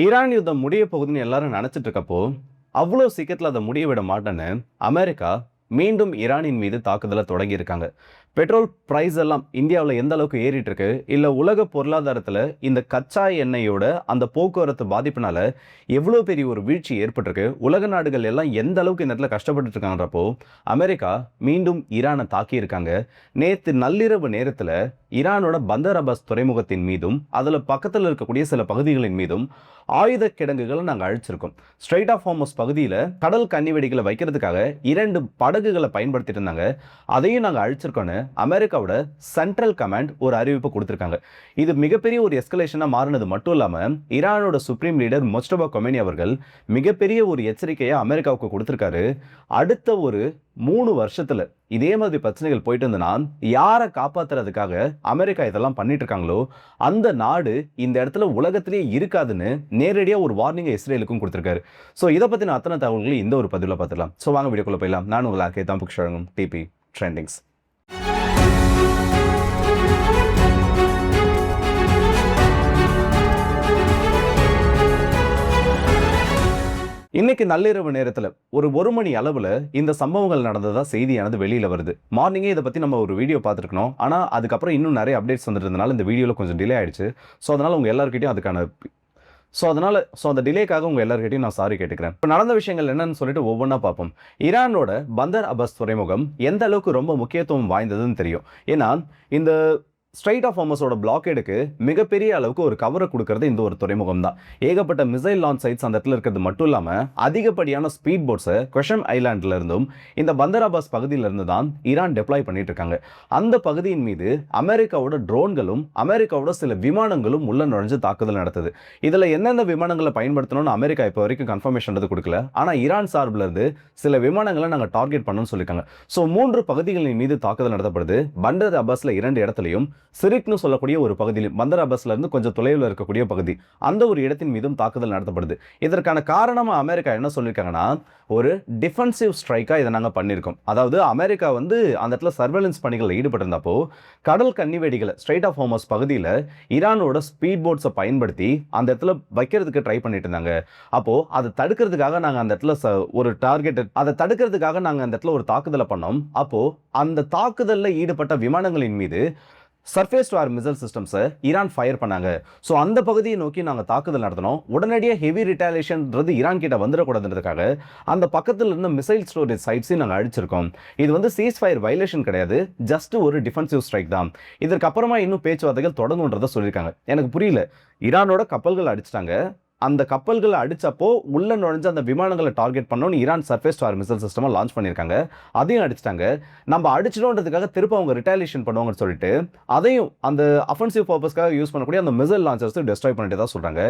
Iran யுத்தம் முடிய போகுதுன்னு எல்லாரும் நினைச்சிட்டு இருக்கப்போ அவ்வளோ சீக்கிரத்தில் அதை முடிய விட மாட்டேன்னு அமெரிக்கா மீண்டும் ஈரானின் மீது தாக்குதலை தொடங்கியிருக்காங்க. பெட்ரோல் பிரைஸ் எல்லாம் இந்தியாவில் எந்த அளவுக்கு ஏறிட்டு இருக்கு, இல்லை உலக பொருளாதாரத்தில் இந்த கச்சா எண்ணெயோட அந்த போக்குவரத்து பாதிப்புனால எவ்வளோ பெரிய ஒரு வீழ்ச்சி ஏற்பட்டிருக்கு, உலக நாடுகள் எல்லாம் எந்த அளவுக்கு இந்த இடத்துல கஷ்டப்பட்டு இருக்காங்கன்றப்போ அமெரிக்கா மீண்டும் ஈரானை தாக்கியிருக்காங்க. நேற்று நள்ளிரவு நேரத்தில் ஈரானோட பந்தர் அபாஸ் துறைமுகத்தின் மீதும் அதில் பக்கத்தில் இருக்கக்கூடிய சில பகுதிகளின் மீதும் ஆயுத கிடங்குகளை நாங்கள் அழிச்சிருக்கோம். ஸ்ட்ரெயிட் ஆஃப் ஹார்மஸ் பகுதியில் கடல் கன்னிவெடிகளை வைக்கிறதுக்காக 2 படகுகளை பயன்படுத்திட்டு இருந்தாங்க. அதையும் நாங்கள் அழிச்சிருக்கோன்னு அமெரிக்காவோட சென்ட்ரல் கமாண்ட் ஒரு அறிவிப்பு கொடுத்துருக்காங்க. இது மிகப்பெரிய ஒரு எஸ்கலேஷனாக மாறினது மட்டும் இல்லாமல் ஈரானோட சுப்ரீம் லீடர் மொஸ்டபா கொமேனி அவர்கள் மிகப்பெரிய ஒரு எச்சரிக்கையை அமெரிக்காவுக்கு கொடுத்துருக்காரு. அடுத்த ஒரு 3 வருஷத்துல இதே மாதிரி பிரச்சனைகள் போயிட்டு இருந்ததுன்னா யாரை காப்பாத்துறதுக்காக அமெரிக்கா இதெல்லாம் பண்ணிட்டு இருக்காங்களோ அந்த நாடு இந்த இடத்துல உலகத்திலேயே இருக்காதுன்னு நேரடியாக ஒரு வார்னிங்கை இஸ்ரேலுக்கும் கொடுத்துருக்காரு. ஸோ இதை பற்றின அத்தனை தகவல்களை இந்த ஒரு பதிவில் பார்த்துக்கலாம். ஸோ வாங்க வீடியோக்குள்ள போயிடலாம். நான் உங்கள் ஆர்கே தான் புக்ஷழங்கும் டிபி ட்ரெண்டிங்ஸ். இன்னைக்கு நள்ளிரவு நேரத்தில் ஒரு மணி அளவில் இந்த சம்பவங்கள் நடந்ததா செய்தியானது வெளியில் வருது. மார்னிங்கே இதை பற்றி நம்ம ஒரு வீடியோ பார்த்துருக்கணும். ஆனால் அதுக்கப்புறம் இன்னும் நிறைய அப்டேட்ஸ் வந்துருந்தனால இந்த வீடியோவில் கொஞ்சம் டிலே ஆயிடுச்சு. ஸோ அதனால் உங்கள் எல்லாருக்கிட்டையும் அந்த டிலேக்காக உங்கள் எல்லாருக்கிட்டையும் நான் சாரி கேட்டுக்கிறேன். இப்போ நடந்த விஷயங்கள் என்னன்னு சொல்லிட்டு ஒவ்வொன்றா பார்ப்போம். ஈரானோட பந்தர் அபாஸ் துறைமுகம் எந்த அளவுக்கு ரொம்ப முக்கியத்துவம் வாய்ந்ததுன்னு தெரியும். ஏன்னா இந்த ஸ்ட்ரெயிட் ஆஃப் ஹார்மஸோட பிளாக்கேடுக்கு மிகப்பெரிய அளவுக்கு ஒரு கவரை கொடுக்கறது இந்த ஒரு துறைமுகம் தான். ஏகப்பட்ட மிசைல் லான்ச் சைட்ஸ் அந்த இடத்துல இருக்கிறது மட்டும் இல்லாமல் அதிகப்படியான ஸ்பீட் போட்ஸை கொஷம் ஐலாண்டில் இருந்தும் இந்த பந்தர் அபாஸ் பகுதியிலிருந்து தான் ஈரான் டெப்ளாய் பண்ணிட்டு இருக்காங்க. அந்த பகுதியின் மீது அமெரிக்காவோட ட்ரோன்களும் அமெரிக்காவோட சில விமானங்களும் உள்ள நுழைஞ்சு தாக்குதல் நடத்துது. இதில் எந்தெந்த விமானங்களை பயன்படுத்தணும்னு அமெரிக்கா இப்போ வரைக்கும் கன்ஃபர்மேஷன் கொடுக்கல. ஆனால் ஈரான் சார்பில் இருந்து சில விமானங்களை நாங்கள் டார்கெட் பண்ணணும்னு சொல்லியிருக்காங்க. ஸோ 3 பகுதிகளின் மீது தாக்குதல் நடத்தப்படுது. பந்தர் அபாஸில் 2 இடத்துலையும், சிரிக்னு சொல்லக்கூடிய ஒரு பகுதியில், பந்தர் அபாஸ்ல இருந்து கொஞ்சம் தொலைவில் இருக்கக்கூடிய பகுதி, அந்த ஒரு இடத்தின் மீதும் தாக்குதல் நடத்தப்படுது. இதற்கான காரணமா அமெரிக்கா என்ன சொல்லியிருக்காங்கன்னா, ஒரு டிஃபென்சிவ் ஸ்ட்ரைக்கா இதை நாங்கள் பண்ணியிருக்கோம். அதாவது அமெரிக்கா வந்து அந்த இடத்துல சர்வேலன்ஸ் பணிகளில் ஈடுபட்டிருந்தப்போ கடல் கன்னிவெடிகளை ஸ்ட்ரெயிட் ஆஃப் ஹார்மஸ் பகுதியில் ஈரானோட ஸ்பீட் போட்ஸை பயன்படுத்தி அந்த இடத்துல வைக்கிறதுக்கு ட்ரை பண்ணிட்டு இருந்தாங்க. அப்போ அதை தடுக்கிறதுக்காக நாங்கள் அந்த இடத்துல ஒரு தாக்குதலை பண்ணோம். அப்போ அந்த தாக்குதலில் ஈடுபட்ட விமானங்களின் மீது சர்ஃபேஸ் டு ஏர் மிசைல் சிஸ்டம்ஸை ஈரான் ஃபயர் பண்ணாங்க. ஸோ அந்த பகுதியை நோக்கி நாங்கள் தாக்குதல் நடத்தினோம். உடனடியாக ஹெவி ரிட்டாலியேஷன்றது ஈரான் கிட்ட வந்துடக்கூடாதுன்றதுக்காக அந்த பக்கத்தில் இருந்த மிசைல் ஸ்டோரேஜ் சைட்ஸையும் நாங்கள் அழிச்சிருக்கோம். இது வந்து சீஸ் ஃபயர் வயலேஷன் கிடையாது, ஜஸ்ட் ஒரு டிஃபென்சிவ் ஸ்ட்ரைக் தான். இதற்கப்புறமா இன்னும் பேச்சுவார்த்தைகள் தொடங்குன்றதை சொல்லியிருக்காங்க. எனக்கு புரியல, ஈரானோட கப்பல்கள் அடிச்சிட்டாங்க, அந்த கப்பல்களை அடிச்சப்போ உள்ள நுழைஞ்ச அந்த விமானங்களை டார்கெட் பண்ணோன்னு Iran surface to air missile சிஸ்டமா லான்ச் பண்ணியிருக்காங்க. அதையும் அடிச்சிட்டாங்க. நம்ம அடிச்சிடோன்றதுக்காக திரும்ப அவங்க ரிட்டாலியேஷன் பண்ணுவாங்கன்னு சொல்லிட்டு அதையும் அந்த அஃபென்சிவ் பர்பஸ்க்காக யூஸ் பண்ணக்கூடிய அந்த மிசைல் லான்ச்சர்ஸ் டெஸ்ட்ராய் பண்ணிட்டு தான் சொல்றாங்க.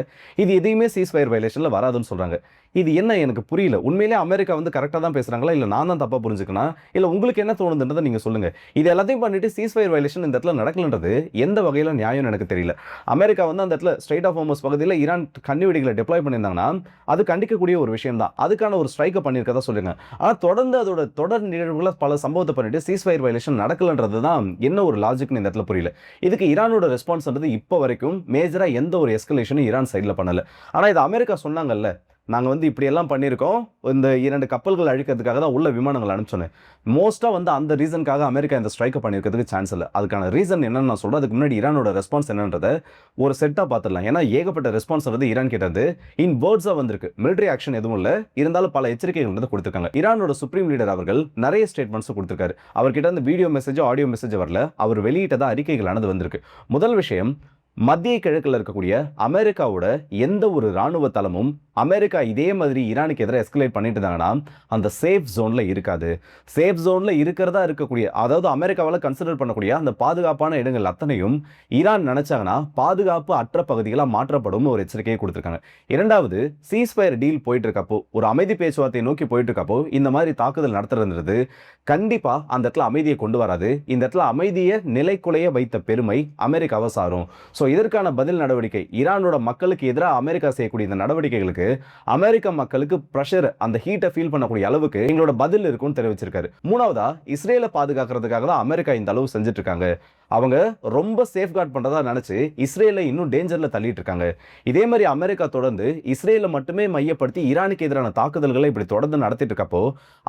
இது எதையுமே சீஸ் ஃபயர் வயலேஷன்ல வராதுன்னு சொல்றாங்க. இது என்ன எனக்கு புரியல. உண்மையிலே அமெரிக்கா வந்து கரெக்டாக தான் பேசுறாங்களா, இல்லை நான் தான் தப்பாக புரிஞ்சுக்கணும், இல்லை உங்களுக்கு என்ன தோணுதுன்றதை நீங்கள் சொல்லுங்க. இது எல்லாத்தையும் பண்ணிட்டு சீஸ் ஃபயர் வயலேஷன் இந்த இடத்துல நடக்கலன்றது எந்த வகையில் நியாயம்னு எனக்கு தெரியல. அமெரிக்கா வந்து அந்த இடத்துல ஸ்ட்ரெயிட் ஆஃப் ஹார்மஸ் பகுதியில் ஈரான் கன்னிவெடிகளை டெப்ளாய் பண்ணியிருந்தாங்கன்னா அது கண்டிக்கக்கூடிய ஒரு விஷயம் தான். அதுக்கான ஒரு ஸ்ட்ரைக்கை பண்ணியிருக்கதா சொல்லுங்க. ஆனால் தொடர்ந்து அதோட தொடர் நிகழ்வுகளை பல சம்பவத்தை பண்ணிட்டு சீஸ் ஃபயர் வயலேஷன் நடக்கலன்றது தான் என்ன ஒரு லாஜிக்னு இந்த இடத்துல புரியல. இதுக்கு ஈரானோட ரெஸ்பான்ஸ்ன்றது இப்போ வரைக்கும் மேஜராக எந்த ஒரு எஸ்கலேஷனும் ஈரான் சைடில் பண்ணல. ஆனால் இது அமெரிக்கா சொன்னாங்கல்ல, நாங்கள் வந்து இப்படியெல்லாம் பண்ணியிருக்கோம், இந்த 2 கப்பல்கள் அழிக்கிறதுக்காக தான் உள்ள விமானங்கள் அனுப்பிச்சோன்னேன். மோஸ்ட்டாக வந்து அந்த ரீசனுக்காக அமெரிக்கா இந்த ஸ்ட்ரைக்கை பண்ணியிருக்கிறதுக்கு சான்ஸ் இல்லை. அதுக்கான ரீசன் என்னன்னு நான் சொல்கிறேன். அதுக்கு முன்னாடி ஈரானோட ரெஸ்பான்ஸ் என்னன்றதை ஒரு செட்டாக பார்த்துடலாம். ஏன்னா ஏகப்பட்ட ரெஸ்பான்ஸ் வந்து ஈரான் கிட்டது இன் வேர்ட்ஸாக வந்திருக்கு. மிலிட்டரி ஆக்ஷன் எதுவும் இல்லை, இருந்தாலும் பல எச்சரிக்கைகள் வந்து கொடுத்துருக்காங்க. ஈரானோட சுப்ரீம் லீடர் அவர்கள் நிறைய ஸ்டேட்மெண்ட்ஸும் கொடுத்துருக்காரு. அவர்கிட்ட வந்து வீடியோ மெசேஜோ ஆடியோ மெசேஜ் வரல, அவர் வெளியிட்டதாக அறிக்கைகளானது வந்திருக்கு. முதல் விஷயம், மத்திய கிழக்கில் இருக்கக்கூடிய அமெரிக்காவோட எந்த ஒரு இராணுவ தளமும் அமெரிக்கா இதே மாதிரி ஈரானுக்கு எதிராக எஸ்கலேட் பண்ணிட்டு இருந்தாங்கன்னா அந்த சேஃப் ஜோன்ல இருக்காது. சேஃப் ஜோன்ல இருக்கிறதா இருக்கக்கூடிய, அதாவது அமெரிக்காவால் கன்சிடர் பண்ணக்கூடிய அந்த பாதுகாப்பான இடங்கள் அத்தனையும் ஈரான் நினைச்சாங்கன்னா பாதுகாப்பு அற்ற பகுதிகளாக மாற்றப்படும் ஒரு எச்சரிக்கையை கொடுத்துருக்காங்க. இரண்டாவது, சீஸ்ஃபயர் டீல் போயிட்டு இருக்கப்போ, ஒரு அமைதி பேச்சுவார்த்தையை நோக்கி போயிட்டு இருக்கப்போ இந்த மாதிரி தாக்குதல் நடத்துறது கண்டிப்பா அந்த இடத்துல அமைதியை கொண்டு வராது. இந்த இடத்துல அமைதியை நிலைக்குலைய வைத்த பெருமை அமெரிக்காவை சாரும். ஸோ இதற்கான பதில் நடவடிக்கை ஈரானோட மக்களுக்கு எதிராக அமெரிக்கா செய்யக்கூடிய இந்த நடவடிக்கைகளுக்கு அமெரிக்க மக்களுக்கு பிரஷர், அந்த ஹீட்டை ஃபீல் பண்ணக்கூடிய அளவுக்கு எங்களோட பதில் இருக்கும்னு தெரிவிச்சிருக்காரு. மூணாவதா, இஸ்ரேலை பாதுகாக்கிறதுக்காக தான் அமெரிக்கா இந்த அளவு செஞ்சுட்டு இருக்காங்க. அவங்க ரொம்ப சேஃப்கார்ட் பண்றதா நினைச்சு இஸ்ரேலை இன்னும் டேஞ்சர்ல தள்ளிட்டு இருக்காங்க. இதே மாதிரி அமெரிக்கா தொடர்ந்து இஸ்ரேலை மட்டுமே மையப்படுத்தி ஈரானுக்கு எதிரான தாக்குதல்களை இப்படி தொடர்ந்து நடத்திட்டு இருக்கப்போ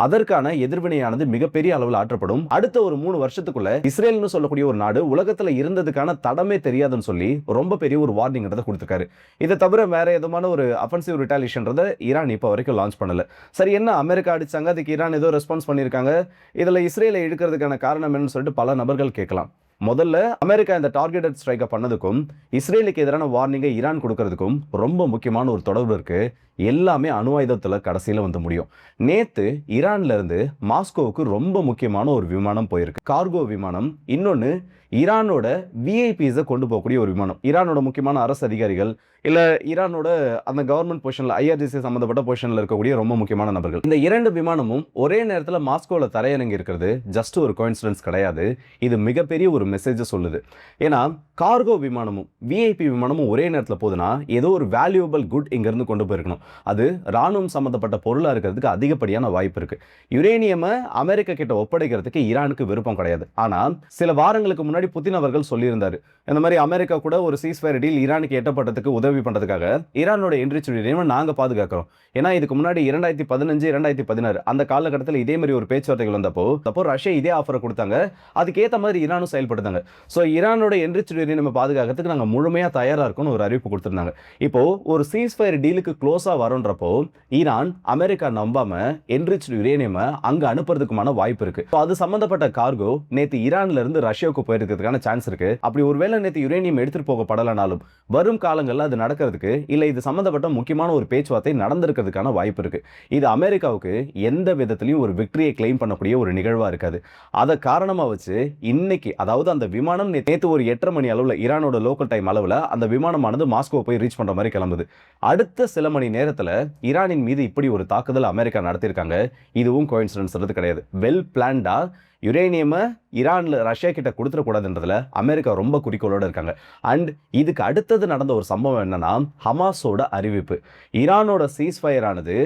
அதற்கான எதிர்வினையானது மிகப்பெரிய அளவில் ஆற்றப்படும். அடுத்த ஒரு 3 வருஷத்துக்குள்ள இஸ்ரேல்னு சொல்லக்கூடிய ஒரு நாடு உலகத்துல இருந்ததுக்கான தடமே தெரியாதுன்னு சொல்லி ரொம்ப பெரிய ஒரு வார்னிங் கொடுத்திருக்காரு. இதை தவிர வேற எதுமான ஒரு அஃபென்சிவ் ரிட்டாலியேஷன்றதை ஈரான் இப்போ வரைக்கும் லான்ச் பண்ணல. சரி, என்ன அமெரிக்கா அடிச்சாங்க, அதுக்கு ஈரான் ஏதோ ரெஸ்பான்ஸ் பண்ணியிருக்காங்க, இதுல இஸ்ரேலை இழுக்கிறதுக்கான காரணம் என்னன்னு சொல்லிட்டு பல நபர்கள் கேட்கலாம். முதல்ல அமெரிக்கா இந்த டார்கெட்டட் ஸ்ட்ரைக்கை பண்ணதுக்கும் இஸ்ரேலுக்கு எதிரான வார்னிங்கை ஈரான் கொடுக்கறதுக்கும் ரொம்ப முக்கியமான ஒரு தொடர்பு இருக்கு. எல்லாமே அணு ஆயுதத்துல கடைசியில வந்து முடியும். நேத்து ஈரான்ல இருந்து மாஸ்கோவுக்கு ரொம்ப முக்கியமான ஒரு விமானம் போயிருக்கு, கார்கோ விமானம். இன்னொன்னு ஈரானோட விஐபிஸை கொண்டு போகக்கூடிய ஒரு விமானம். ஈரானோட முக்கியமான அரசு அதிகாரிகள் இல்ல ஈரானோட அந்த கவர்மெண்ட் பொசிஷன்ல ஐஆர்ஜிசி சம்பந்தப்பட்ட பொசிஷன்ல இருக்கக்கூடிய ரொம்ப முக்கியமான நபர்கள். இந்த 2 விமானமும் ஒரே நேரத்தில் மாஸ்கோல தரையிறங்கி இருக்கிறது ஜஸ்ட் ஒரு கோயின்சிடன்ஸ் கிடையாது. இது மிகப்பெரிய ஒரு மெசேஜ் சொல்லுது. ஏன்னா கார்கோ விமானமும் விஐபி விமானமும் ஒரே நேரத்தில் போதுன்னா ஏதோ ஒரு வேல்யூபிள் குட் இங்க இருந்து கொண்டு போயிருக்கணும். அது ராணுவம் சம்பந்தப்பட்ட பொருளா இருக்கிறதுக்கு அதிகப்படியான வாய்ப்பு இருக்கு. யுரேனியமை அமெரிக்கா கிட்ட ஒப்படைக்கிறதுக்கு ஈரானுக்கு விருப்பம் கிடையாது. ஆனா சில வாரங்களுக்கு முன்னாடி புதின் அவர்கள் சொல்லியிருந்தாரு, இந்த மாதிரி அமெரிக்கா கூட ஒரு சீஸ்ஃபயர் டீல் ஈரானுக்கு எட்டப்பட்டதுக்கு உதவி பண்றதுக்காக ஈரானோட என்ரிச்டு யுரேனியம் நாங்க பாதுகாக்கிறோம். ஏன்னா இதுக்கு முன்னாடி 2015 2016 அந்த காலகட்டத்தில் இதே மாதிரி ஒரு பேச்சுவார்த்தைகள் வந்தப்போ ரஷ்யா இதே ஆஃபரை கொடுத்தாங்க. அதுக்கேற்ற மாதிரி ஈரானும் செயல்படுத்தாங்க. ஸோ ஈரானோட என்ரிச்டு யுரேனியம் பாதுகாக்கிறதுக்கு நாங்கள் முழுமையா தயாரா இருக்கோம்னு ஒரு அறிவிப்பு கொடுத்திருந்தாங்க. இப்போ ஒரு சீஸ்ஃபயர் டீலுக்கு க்ளோஸா வரன்றப்போ ஈரான் அமெரிக்கா நம்பாம என்ரிச்டு யுரேனியம் அங்க அனுப்புறதுக்குமான வாய்ப்பு இருக்கு. அது சம்பந்தப்பட்ட கார்கோ நேத்து ஈரான்ல இருந்து ரஷ்யாவுக்கு போயிருக்கிறதுக்கான சான்ஸ் இருக்கு. அப்படி ஒருவேளை நேத்து யுரேனியம் எடுத்துட்டு போகப்படலனாலும் வரும் காலங்களில் அது நடக்கிறதுக்கு இல்ல இது சம்பந்தப்பட்ட முக்கியமான ஒரு பேச்சுவார்த்தை நடந்திருக்கிறதுக்கான வாய்ப்பு இருக்கு. இது அமெரிக்காவுக்கு எந்த விதத்திலையும் ஒரு விக்டரியை கிளைம் பண்ணக்கூடிய ஒரு நிகழ்வா இருக்காது. அதை காரணமா வச்சு இன்னைக்கு, அதாவது அந்த விமானம் நேற்று ஒரு 8:30 மணி அளவுல ஈரானோட லோக்கல் டைம் அளவுல அந்த விமானமானது மாஸ்கோ போய் ரீச் பண்ற மாதிரி கிளம்புது. அடுத்த சில மணி நேரத்துல ஈரானின் மீது இப்படி ஒரு தாக்குதல் அமெரிக்கா நடத்தியிருக்காங்க. இதுவும் கோயின்சிடன்ஸ் கிடையாது. வெல் பிளான்டா யுரேனியமை ஈரான்ல ரஷ்யா கிட்ட கொடுத்துடக்கூடாதுன்றதுல அமெரிக்கா ரொம்ப குறிக்கோளோட இருக்காங்க. அண்ட் இதுக்கு அடுத்தது நடந்த ஒரு சம்பவம் என்னன்னா ஹமாஸோட அறிவிப்பு. ஈரானோட சீஸ்ஃபயர் ஆனது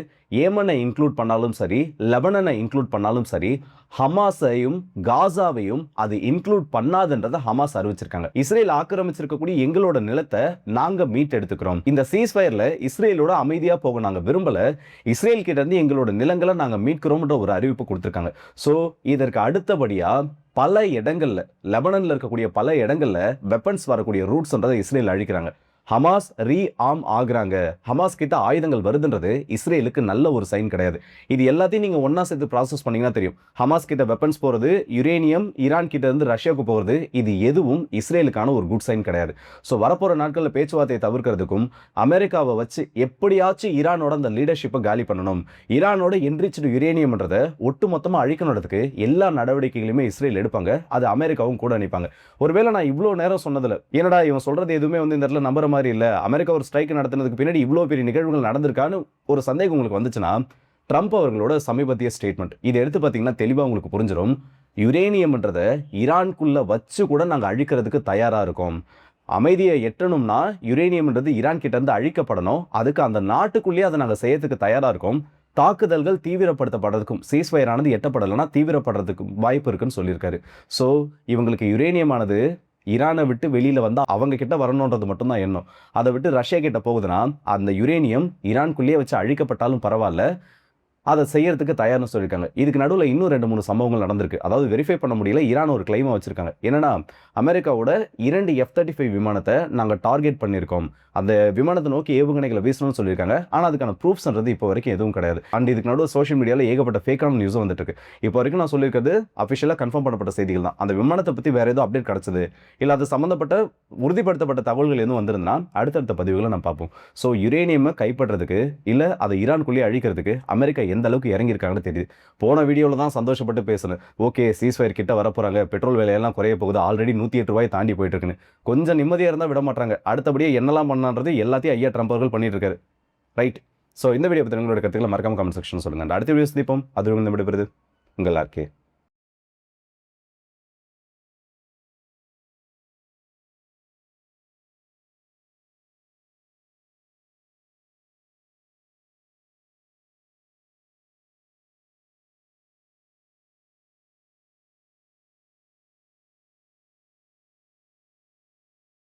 ஏமனை இன்க்ளூட் பண்ணாலும் சரி, லெபனனை இன்க்ளூட் பண்ணாலும் சரி, ஹமாஸையும் காசாவையும் அது இன்க்ளூட் பண்ணாதுன்றதை ஹமாஸ் அறிவிச்சிருக்காங்க. இஸ்ரேல் ஆக்கிரமிச்சிருக்கக்கூடிய எங்களோட நிலத்தை நாங்க மீட் எடுத்துக்கிறோம். இந்த சீஸ்ஃபயர்ல இஸ்ரேலோட அமைதியா போக நாங்க விரும்பல, இஸ்ரேல் கிட்ட இருந்து எங்களோட நிலங்களை நாங்க மீட்கிறோம்ன்ற ஒரு அறிவிப்பு கொடுத்திருக்காங்க. சோ இதற்கு அடுத்தபடியா பல இடங்கள்ல, லெபனன்ல இருக்கக்கூடிய பல இடங்கள்ல வெப்பன்ஸ் வரக்கூடிய ரூட்ஸ்ன்றதை இஸ்ரேல் அழிக்கிறாங்க. ஹமாஸ் ஆர்ம் ஆகுறாங்க, ஹமாஸ் கிட்ட ஆயுதங்கள் வருதுன்றது இஸ்ரேலுக்கு நல்ல ஒரு சைன் கிடையாது. இது எல்லாத்தையும் நீங்க ஒன்னா சேர்த்து ப்ராசஸ் பண்ணீங்கன்னா தெரியும். ஹமாஸ் கிட்ட வெப்பன்ஸ் போறது, யுரேனியம் ஈரான் கிட்ட இருந்து ரஷ்யாவுக்கு போறது, இது எதுவும் இஸ்ரேலுக்கான ஒரு குட் சைன் கிடையாது. ஸோ வரப்போற நாட்களில் பேச்சுவார்த்தையை தவிர்க்கிறதுக்கும் அமெரிக்காவை வச்சு எப்படியாச்சும் ஈரானோட அந்த லீடர்ஷிப்பை காலி பண்ணணும், ஈரானோட என்ரிச்டு யுரேனியம்ன்றதை ஒட்டு மொத்தமாக அழிக்கணுன்றதுக்கு எல்லா நடவடிக்கைகளுமே இஸ்ரேல் எடுப்பாங்க. அது அமெரிக்காவும் கூட நினைப்பாங்க. ஒருவேளை நான் இவ்வளோ நேரம் சொன்னதுல என்னடா இவன் சொல்றது எதுவுமே இந்த இடத்துல நம்புற மாதிரி இல்ல, அமெரிக்கா ஒரு ஸ்ட்ரைக் நடத்தினதுக்கு பின்னாடி இவ்வளவு பெரிய நிகழ்வுகள் நடந்திருக்கான்னு ஒரு சந்தேகம் உங்களுக்கு வந்துச்சுன்னா, ட்ரம்ப் அவர்களோட சமீபத்திய ஸ்டேட்மெண்ட் இதை எடுத்து பார்த்தீங்கன்னா தெளிவாக உங்களுக்கு புரிஞ்சிடும். யுரேனியம்ன்றதை ஈரானுக்குள்ள வச்சு கூட நாங்கள் அழிக்கிறதுக்கு தயாரா இருக்கோம். அமைதியை எட்டணும்னா யுரேனியம்ன்றது ஈரான் கிட்ட இருந்து அழிக்கப்படணும். அதுக்கு அந்த நாட்டுக்குள்ளேயே அதை நாங்கள் செய்யறதுக்கு தயாரா இருக்கோம். தாக்குதல்கள் தீவிரப்படுத்தப்படுறதுக்கும், சீஸ்ஃபயர் ஆனது எட்டப்படலைன்னா தீவிரப்படுறதுக்கு வாய்ப்பு இருக்குன்னு சொல்லியிருக்காரு. ஸோ இவங்களுக்கு யுரேனியமானது ஈரானை விட்டு வெளியில வந்தா அவங்க கிட்ட வரணுன்றது மட்டும்தான் எண்ணம். அதை விட்டு ரஷ்யா கிட்ட போகுதுன்னா அந்த யுரேனியம் ஈரானுக்குள்ளேயே வச்சு அழிக்கப்பட்டாலும் பரவாயில்ல, அதை செய்யறதுக்கு தயார்னு சொல்லியிருக்காங்க. இதுக்கு நடுவில் இன்னும் 2-3 சம்பவங்கள் நடந்திருக்கு. அதாவது வெரிஃபை பண்ண முடியல, ஈரான் ஒரு கிளைமை வச்சிருக்காங்க. என்னன்னா அமெரிக்காவோட 2 F-35 விமானத்தை நாங்கள் டார்கெட் பண்ணியிருக்கோம், அந்த விமானத்தை நோக்கி ஏவுகணைகளை வீசணும்னு சொல்லியிருக்காங்க. ஆனால் அதுக்கான ப்ரூஃப்ஸ்ன்றது இப்போ வரைக்கும் எதுவும் கிடையாது. அண்ட் இதுக்கு நடுவில் சோஷியல் மீடியாவில் ஏகப்பட்ட ஃபேக்கான நியூஸும் வந்துட்டு இருக்கு. இப்போ வரைக்கும் நான் சொல்லியிருக்கிறது அஃபிஷியலாக கன்ஃபார்ம் பண்ணப்பட்ட செய்திகள் தான். அந்த விமானத்தை பற்றி வேற ஏதோ அப்டேட் கிடைச்சது இல்லை அது சம்மந்தப்பட்ட உறுதிப்படுத்தப்பட்ட தகவல்கள் எதுவும் வந்திருந்தா அடுத்தடுத்த பதிவுகளை நம்ம பார்ப்போம். ஸோ யுரேனியமை கைப்பற்றதுக்கு இல்லை அதை ஈரானுக்குள்ளேயே அழிக்கிறதுக்கு அமெரிக்கா எந்த அளவுக்கு இறங்கியிருக்காங்கன்னு தெரியுது. போன வீடியோவில் தான் சந்தோஷப்பட்டு பேசுனேன், ஓகே சீஸ்ஃபயர் கிட்ட வரப்போறாங்க, பெட்ரோல் விலையெல்லாம் குறைய போகுது, ஆல்ரெடி 108 ரூபாய் தாண்டி போயிட்டு இருக்குன்னு. கொஞ்சம் நிம்மதியாக இருந்தால் விட மாட்டாங்க. அடுத்தபடியே என்னெல்லாம் பண்ணான்றது எல்லாத்தையும் ஐயா ட்ரம்ப் அவர்கள் பண்ணிட்டு இருக்காரு. ரைட். ஸோ இந்த வீடியோ பற்றி உங்களோட கருத்துக்களை மறக்காம கமெண்ட் செக்ஷன் சொல்லுங்க. அடுத்த வீடியோ சந்திப்போம். அது விடைபெறுது உங்கள் ஆர்கே.